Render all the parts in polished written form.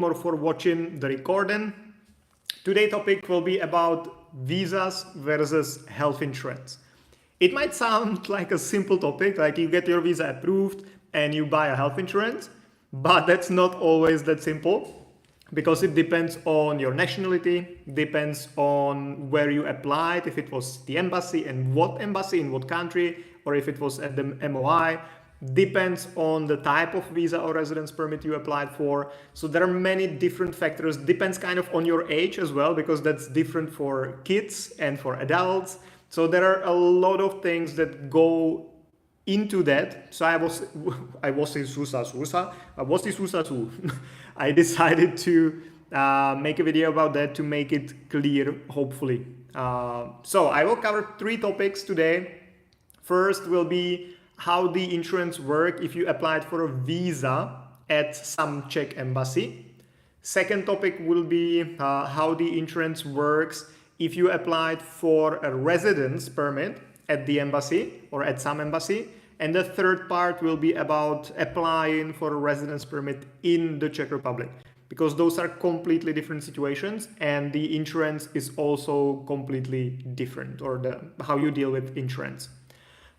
or for watching the recording. Today's topic will be about visas versus health insurance. It might sound like a simple topic, like you get your visa approved and you buy a health insurance, but that's not always that simple because it depends on your nationality, depends on where you applied, if it was the embassy and what embassy in what country, or if it was at the MOI, depends on the type of visa or residence permit you applied for. So there are many different factors, depends kind of on your age as well, because that's different for kids and for adults. So there are a lot of things that go into that. So I was in Susa. I decided to make a video about that to make it clear, hopefully. So I will cover 3 topics today. First will be how the insurance works if you applied for a visa at some Czech embassy. Second topic will be how the insurance works if you applied for a residence permit at the embassy or at some embassy. And the third part will be about applying for a residence permit in the Czech Republic, because those are completely different situations and the insurance is also completely different, or how you deal with insurance.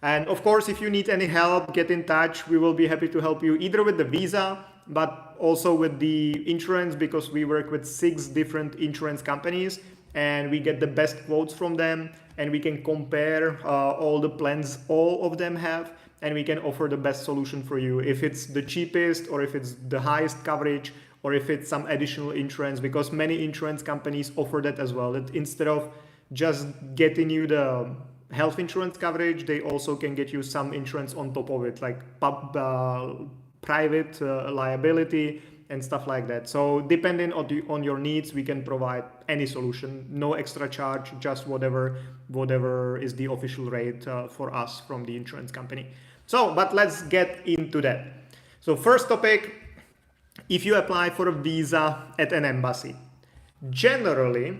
And of course, if you need any help, get in touch. We will be happy to help you either with the visa, but also with the insurance, because we work with 6 different insurance companies and we get the best quotes from them, and we can compare all the plans all of them have, and we can offer the best solution for you, if it's the cheapest or if it's the highest coverage or if it's some additional insurance, because many insurance companies offer that as well, that instead of just getting you the health insurance coverage, they also can get you some insurance on top of it, like private liability and stuff like that. So depending on your needs, we can provide any solution, no extra charge, just whatever is the official rate for us from the insurance company. So, but let's get into that. So first topic, if you apply for a visa at an embassy, generally,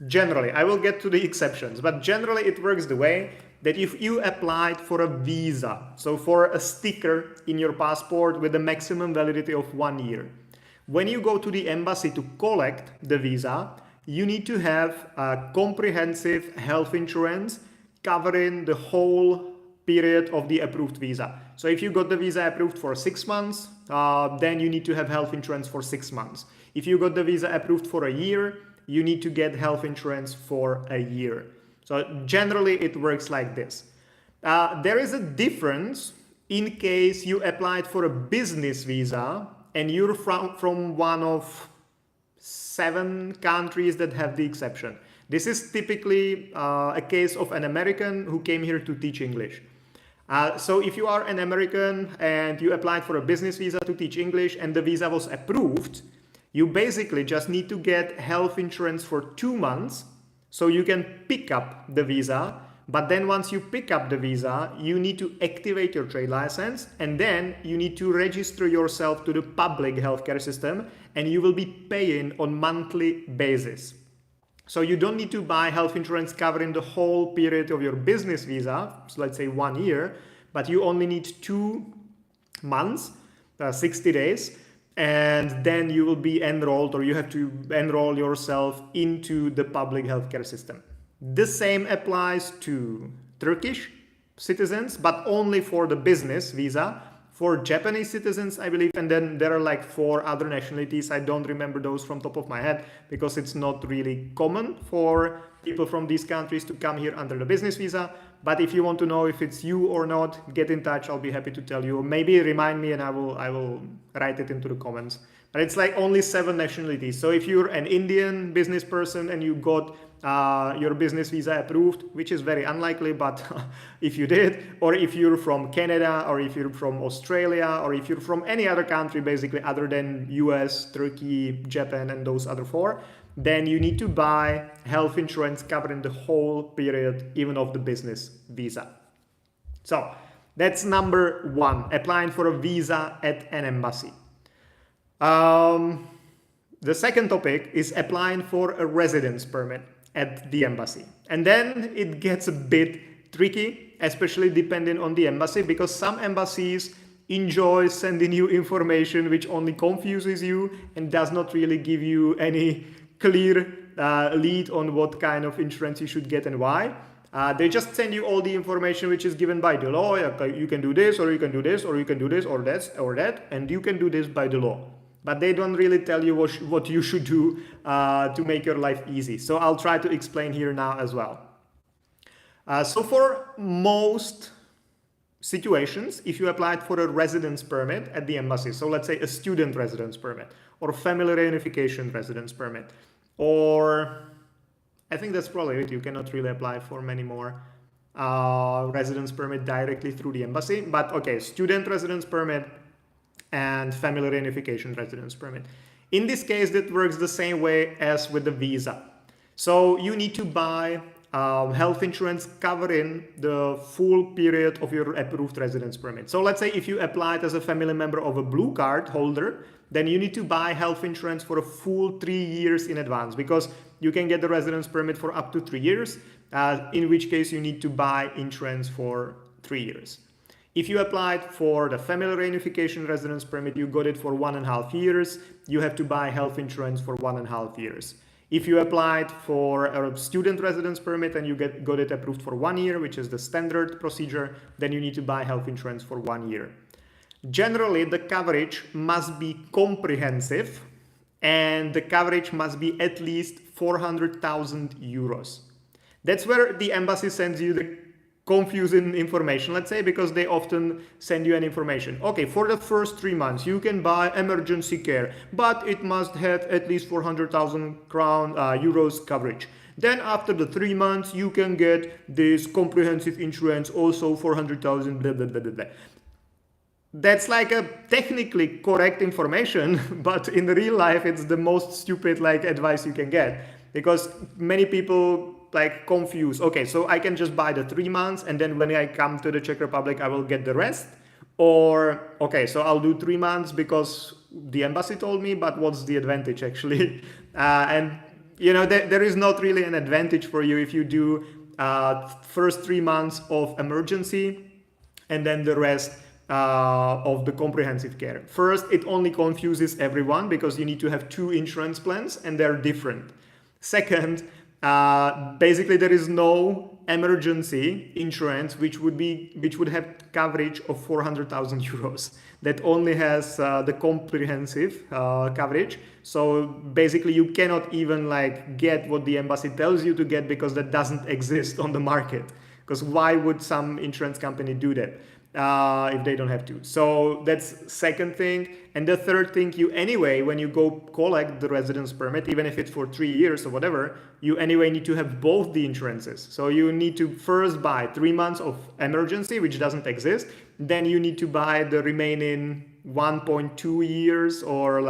I will get to the exceptions, but generally it works the way that if you applied for a visa, so for a sticker in your passport with a maximum validity of 1 year, when you go to the embassy to collect the visa, you need to have a comprehensive health insurance covering the whole period of the approved visa. So if you got the visa approved for 6 months, then you need to have health insurance for 6 months. If you got the visa approved for a year, you need to get health insurance for a year. So generally it works like this. There is a difference in case you applied for a business visa and you're from one of 7 countries that have the exception. This is typically a case of an American who came here to teach English. So if you are an American and you applied for a business visa to teach English and the visa was approved, you basically just need to get health insurance for 2 months so you can pick up the visa. But then once you pick up the visa, you need to activate your trade license, and then you need to register yourself to the public healthcare system, and you will be paying on monthly basis. So you don't need to buy health insurance covering the whole period of your business visa, so let's say 1 year, but you only need 2 months, 60 days, and then you will be enrolled, or you have to enroll yourself into the public healthcare system. The same applies to Turkish citizens, but only for the business visa. For Japanese citizens, I believe, and then there are like 4 other nationalities. I don't remember those from top of my head because it's not really common for people from these countries to come here under the business visa. But if you want to know if it's you or not, get in touch. I'll be happy to tell you. Or maybe remind me and I will write it into the comments. But it's like only 7 nationalities. So if you're an Indian business person and you got your business visa approved, which is very unlikely, but if you did, or if you're from Canada, or if you're from Australia, or if you're from any other country basically other than US, Turkey, Japan, and those other 4, then you need to buy health insurance covering the whole period, even of the business visa. So that's number 1, applying for a visa at an embassy. The second topic is applying for a residence permit at the embassy. And then it gets a bit tricky, especially depending on the embassy, because some embassies enjoy sending you information which only confuses you and does not really give you any clear lead on what kind of insurance you should get and why. They just send you all the information which is given by the law. You can do this, or you can do this, or you can do this, or that, and you can do this by the law. But they don't really tell you what you should do to make your life easy. So I'll try to explain here now as well. So for most situations, if you applied for a residence permit at the embassy, so let's say a student residence permit, or family reunification residence permit, or I think that's probably it. You cannot really apply for many more residence permit directly through the embassy. But okay, student residence permit and family reunification residence permit. In this case, that works the same way as with the visa. So you need to buy health insurance covering the full period of your approved residence permit. So let's say if you applied as a family member of a blue card holder, then you need to buy health insurance for a full 3 years in advance, because you can get the residence permit for up to 3 years, in which case you need to buy insurance for 3 years. If you applied for the family reunification residence permit, you got it for 1.5 years, you have to buy health insurance for 1.5 years. If you applied for a student residence permit and you got it approved for 1 year, which is the standard procedure, then you need to buy health insurance for 1 year. Generally, the coverage must be comprehensive, and the coverage must be at least 400,000 euros. That's where the embassy sends you the confusing information, let's say, because they often send you an information. Okay, for the first 3 months, you can buy emergency care, but it must have at least 400,000 euros coverage. Then after the 3 months, you can get this comprehensive insurance, also 400,000, blah, blah, blah, blah, blah. That's like a technically correct information, but in real life, it's the most stupid advice you can get, because many people confuse. Okay, so I can just buy the 3 months, and then when I come to the Czech Republic, I will get the rest. Or, okay, so I'll do 3 months because the embassy told me, but what's the advantage actually? And you know, there is not really an advantage for you if you do first 3 months of emergency and then the rest of the comprehensive care. First, it only confuses everyone because you need to have 2 insurance plans and they're different. Second, basically there is no emergency insurance which would have coverage of 400,000 euros. That only has the comprehensive coverage. So basically you cannot even get what the embassy tells you to get, because that doesn't exist on the market. Because why would some insurance company do that if they don't have to? So that's second thing. And the third thing, you anyway, when you go collect the residence permit, even if it's for 3 years or whatever, you anyway need to have both the insurances. So you need to first buy 3 months of emergency, which doesn't exist. Then you need to buy the remaining 1.2 years, or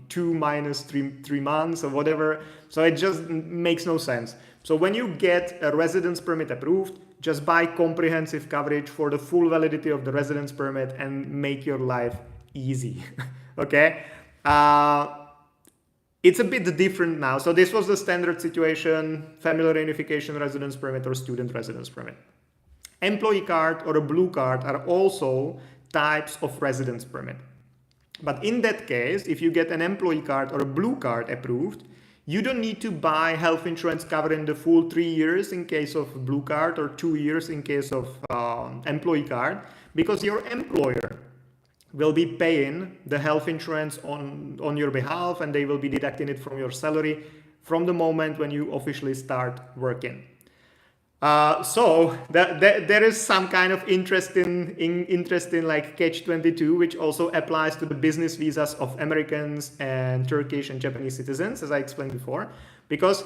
2 minus 3 months or whatever. So it just makes no sense. So when you get a residence permit approved, just buy comprehensive coverage for the full validity of the residence permit and make your life easy. Okay? It's a bit different now. So this was the standard situation: family reunification residence permit or student residence permit. Employee card or a blue card are also types of residence permit. But in that case, if you get an employee card or a blue card approved, you don't need to buy health insurance covering the full 3 years in case of blue card or 2 years in case of employee card, because your employer will be paying the health insurance on your behalf, and they will be deducting it from your salary from the moment when you officially start working. So there is some kind of interesting catch-22, which also applies to the business visas of Americans and Turkish and Japanese citizens, as I explained before, because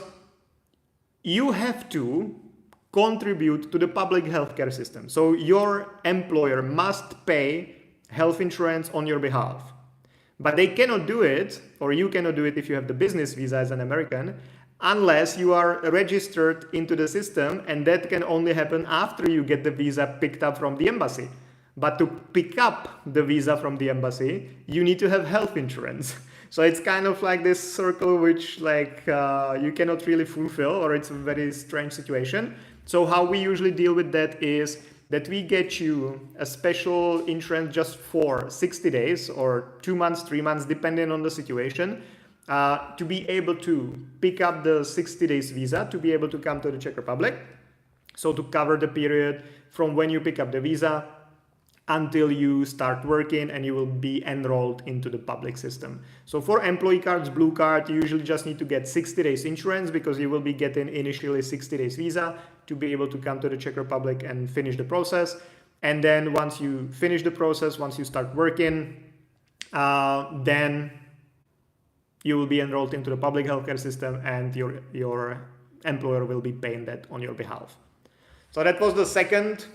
you have to contribute to the public healthcare system. So your employer must pay health insurance on your behalf, but they cannot do it, or you cannot do it if you have the business visa as an American, unless you are registered into the system, and that can only happen after you get the visa picked up from the embassy. But to pick up the visa from the embassy, you need to have health insurance. So it's kind of like this circle which you cannot really fulfill, or it's a very strange situation. So how we usually deal with that is that we get you a special insurance just for 60 days or 2 months, 3 months, depending on the situation, to be able to pick up the 60 days visa, to be able to come to the Czech Republic. So to cover the period from when you pick up the visa until you start working and you will be enrolled into the public system. So for employee cards, blue card, you usually just need to get 60 days insurance because you will be getting initially 60 days visa to be able to come to the Czech Republic and finish the process. And then once you finish the process, once you start working, then you will be enrolled into the public healthcare system and your employer will be paying that on your behalf. So that was the second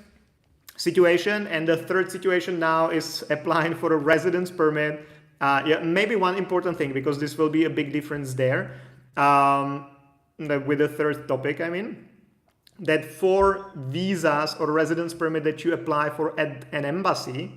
situation, and the third situation now is applying for a residence permit. Maybe one important thing, because this will be a big difference there with the third topic, that for visas or residence permit that you apply for at an embassy,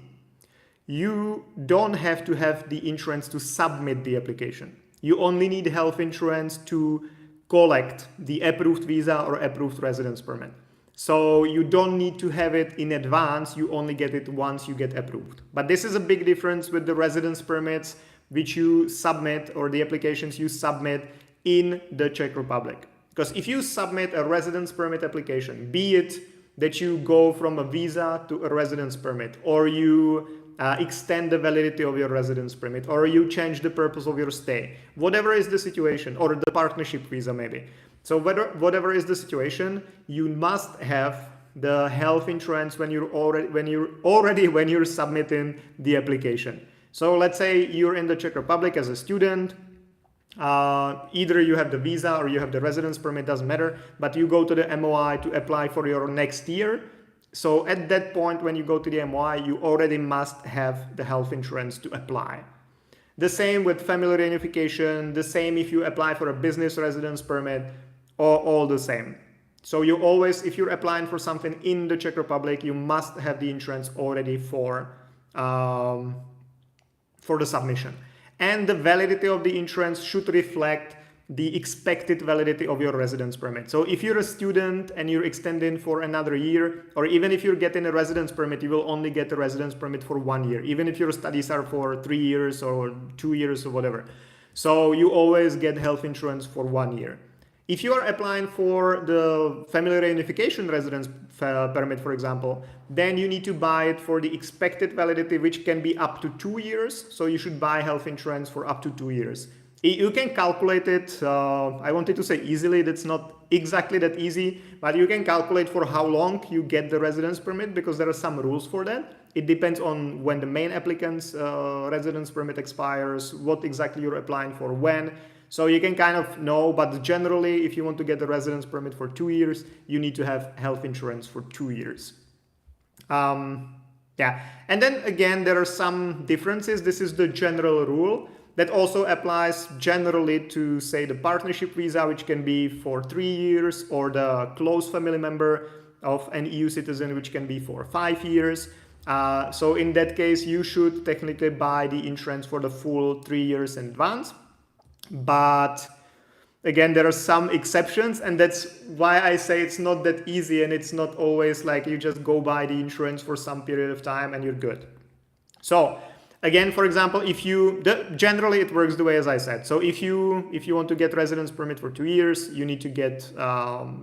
you don't have to have the insurance to submit the application. You only need health insurance to collect the approved visa or approved residence permit. So you don't need to have it in advance, you only get it once you get approved. But this is a big difference with the residence permits which you submit, or the applications you submit in the Czech Republic. Because if you submit a residence permit application, be it that you go from a visa to a residence permit, or you extend the validity of your residence permit, or you change the purpose of your stay, whatever is the situation, or the partnership visa maybe. So whatever is the situation, you must have the health insurance when you're submitting the application. So let's say you're in the Czech Republic as a student. Either you have the visa or you have the residence permit, doesn't matter, but you go to the MOI to apply for your next year. So at that point, when you go to the MOI, you already must have the health insurance to apply. The same with family reunification, the same if you apply for a business residence permit, all the same. So you always, if you're applying for something in the Czech Republic, you must have the insurance already for the submission. And the validity of the insurance should reflect the expected validity of your residence permit. So if you're a student and you're extending for another year, or even if you're getting a residence permit, you will only get a residence permit for 1 year, even if your studies are for 3 years or 2 years or whatever. So you always get health insurance for 1 year. If you are applying for the family reunification residence permit, for example, then you need to buy it for the expected validity, which can be up to 2 years. So you should buy health insurance for up to 2 years. You can calculate it, I wanted to say easily, that's not exactly that easy, but you can calculate for how long you get the residence permit, because there are some rules for that. It depends on when the main applicant's residence permit expires, what exactly you're applying for when. So you can kind of know, but generally, if you want to get the residence permit for 2 years, you need to have health insurance for 2 years. And then again, there are some differences. This is the general rule that also applies generally to, say, the partnership visa, which can be for 3 years, or the close family member of an EU citizen, which can be for 5 years. So in that case, you should technically buy the insurance for the full 3 years in advance. But again, there are some exceptions, and that's why I say it's not that easy, and it's not always like you just go buy the insurance for some period of time and you're good. So again, for example, generally it works the way as I said. So if you want to get residence permit for 2 years, you need to get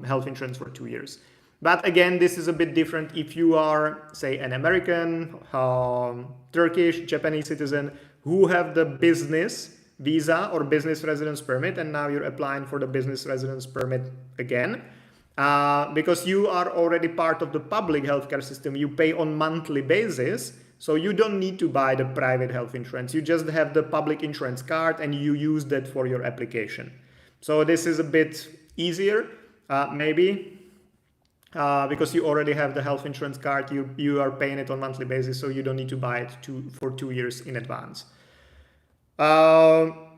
health insurance for 2 years. But again, this is a bit different if you are, say, an American, Turkish, Japanese citizen who have the business visa or business residence permit, and now you're applying for the business residence permit again, because you are already part of the public healthcare system. You pay on monthly basis, so you don't need to buy the private health insurance. You just have the public insurance card and you use that for your application. So this is a bit easier, maybe, because you already have the health insurance card. You are paying it on monthly basis, so you don't need to buy it for 2 years in advance. Now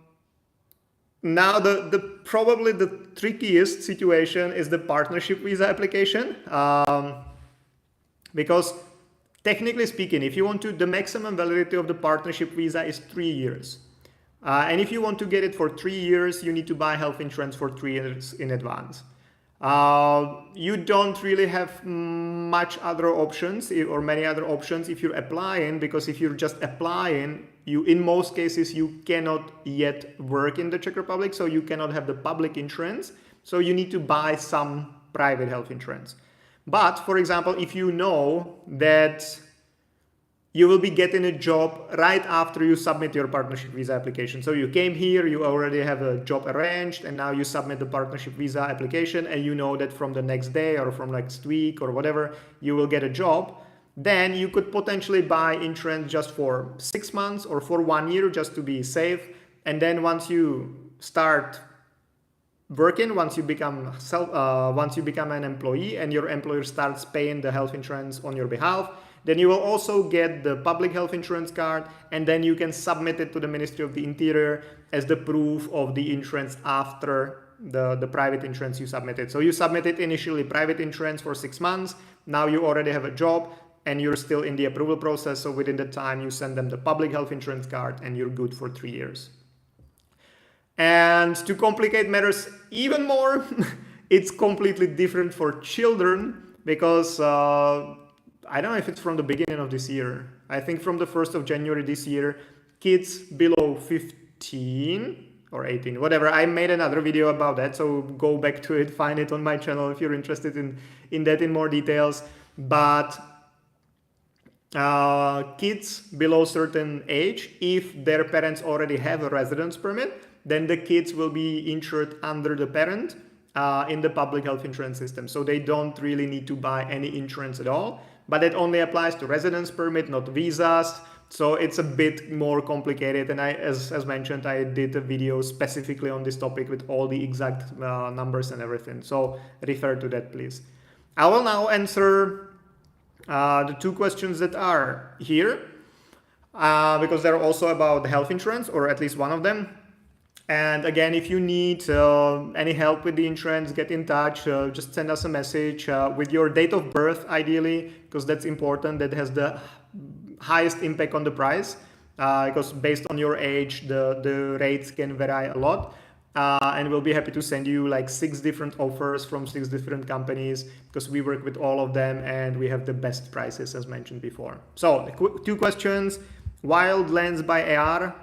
probably the trickiest situation is the partnership visa application, because technically speaking, if you want to, the maximum validity of the partnership visa is 3 years. And if you want to get it for 3 years, you need to buy health insurance for 3 years in advance. You don't really have much other options or many other options if you're applying, because if you're just applying, you in most cases you cannot yet work in the Czech Republic, so you cannot have the public insurance, so you need to buy some private health insurance. But for example, if you know that you will be getting a job right after you submit your partnership visa application. So you came here, you already have a job arranged, and now you submit the partnership visa application, and you know that from the next day or from next week or whatever, you will get a job. Then you could potentially buy insurance just for 6 months or for 1 year, just to be safe. And then once you start working, once you become an employee and your employer starts paying the health insurance on your behalf, then you will also get the public health insurance card, and then you can submit it to the Ministry of the Interior as the proof of the insurance after the private insurance you submitted. So you submitted initially private insurance for 6 months, now you already have a job and you're still in the approval process, so within the time you send them the public health insurance card and you're good for 3 years. And to complicate matters even more, it's completely different for children, because I don't know if it's from the beginning of this year. I think from the 1st of January this year, kids below 15 or 18, whatever. I made another video about that, so go back to it, find it on my channel if you're interested in that in more details. But kids below certain age, if their parents already have a residence permit, then the kids will be insured under the parent in the public health insurance system. So they don't really need to buy any insurance at all. But it only applies to residence permit, not visas. So it's a bit more complicated. And as mentioned, I did a video specifically on this topic with all the exact numbers and everything. So refer to that, please. I will now answer the 2 questions that are here, because they're also about health insurance, or at least one of them. And again, if you need any help with the insurance, get in touch. Just send us a message with your date of birth, ideally, because that's important. That has the highest impact on the price, because based on your age, the rates can vary a lot. And we'll be happy to send you like 6 different offers from 6 different companies, because we work with all of them and we have the best prices, as mentioned before. So 2 questions. Wildlands by AR.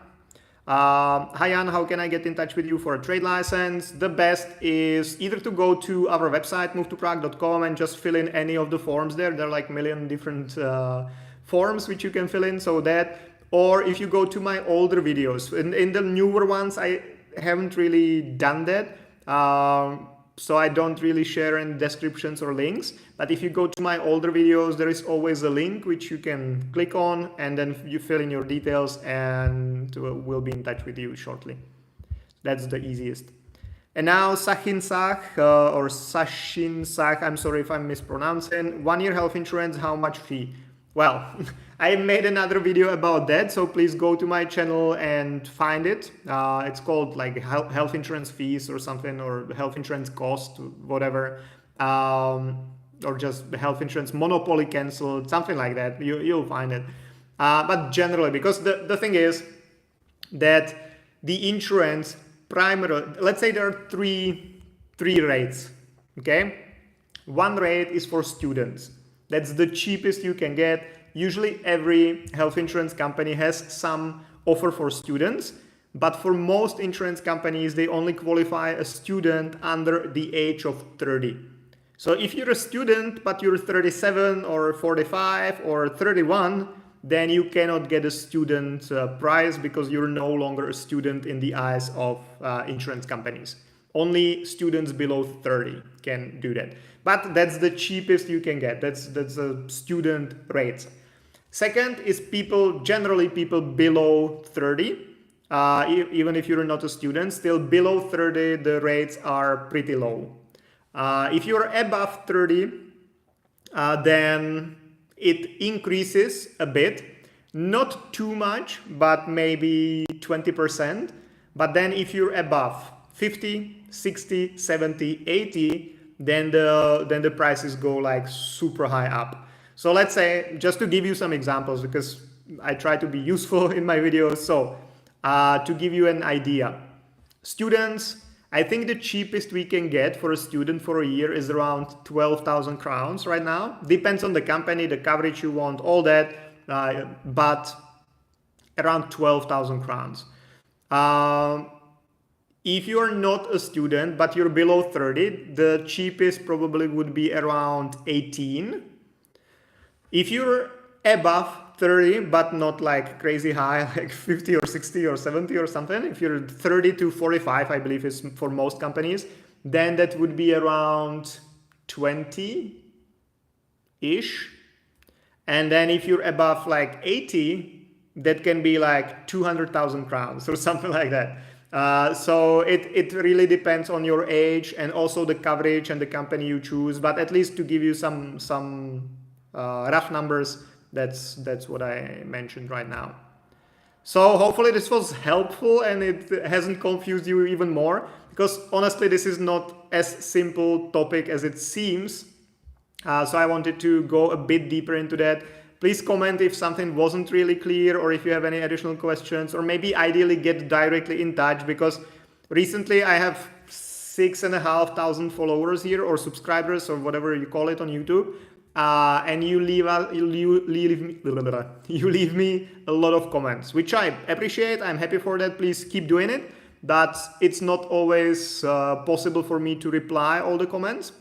Hi Jan, how can I get in touch with you for a trade license? The best is either to go to our website, movetoprague.com, and just fill in any of the forms there. There are like a million different forms which you can fill in, so that, or if you go to my older videos. In the newer ones, I haven't really done that. So I don't really share any descriptions or links, but if you go to my older videos, there is always a link which you can click on, and then you fill in your details, and we'll be in touch with you shortly. That's the easiest. And now Sachinsach or Sashinsach, I'm sorry if I'm mispronouncing. 1 year health insurance, how much fee? Well, I made another video about that, so please go to my channel and find it. It's called like health insurance fees or something, or health insurance cost, whatever, or just health insurance monopoly canceled, something like that. You'll find it. But generally, because the thing is that the insurance primarily, let's say there are three rates, okay? One rate is for students. That's the cheapest you can get. Usually every health insurance company has some offer for students, but for most insurance companies, they only qualify a student under the age of 30. So if you're a student, but you're 37 or 45 or 31, then you cannot get a student price, because you're no longer a student in the eyes of insurance companies. Only students below 30 can do that. But that's the cheapest you can get. That's a student rate. Second is generally people below 30. Even if you're not a student, still below 30, the rates are pretty low. If you're above 30, then it increases a bit. Not too much, but maybe 20%. But then if you're above 50, 60, 70, 80, then the prices go like super high up. So let's say, just to give you some examples, because I try to be useful in my videos. So to give you an idea, students, I think the cheapest we can get for a student for a year is around 12,000 crowns right now. Depends on the company, the coverage you want, all that, but around 12,000 crowns. If you're not a student, but you're below 30, the cheapest probably would be around 18. If you're above 30, but not like crazy high, like 50 or 60 or 70 or something, if you're 30 to 45, I believe is for most companies, then that would be around 20-ish. And then if you're above like 80, that can be like 200,000 crowns or something like that. So it really depends on your age and also the coverage and the company you choose. But at least to give you some rough numbers, that's what I mentioned right now. So hopefully this was helpful and it hasn't confused you even more, because honestly this is not as simple topic as it seems. So I wanted to go a bit deeper into that. Please comment if something wasn't really clear, or if you have any additional questions, or maybe ideally get directly in touch, because recently I have 6,500 followers here, or subscribers, or whatever you call it on YouTube. And you leave me a lot of comments, which I appreciate. I'm happy for that. Please keep doing it. But it's not always possible for me to reply all the comments.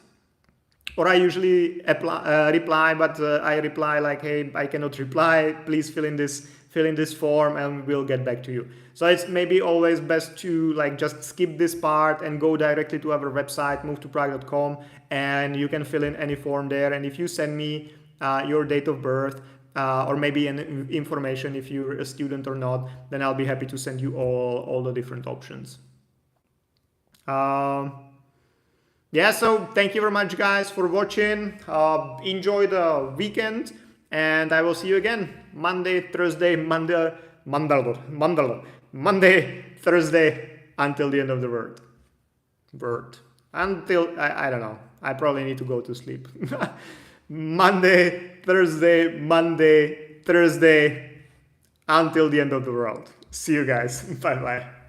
Or I usually reply, but I reply like, hey, I cannot reply. Please fill in this form and we'll get back to you. So it's maybe always best to like just skip this part and go directly to our website, movetoprague.com, and you can fill in any form there. And if you send me your date of birth or maybe an information if you're a student or not, then I'll be happy to send you all the different options. Yeah, so thank you very much, guys, for watching. Enjoy the weekend, and I will see you again Monday, Thursday, Monday, Thursday, until the end of the world. Until, I don't know. I probably need to go to sleep. Monday, Thursday, until the end of the world. See you guys. Bye-bye.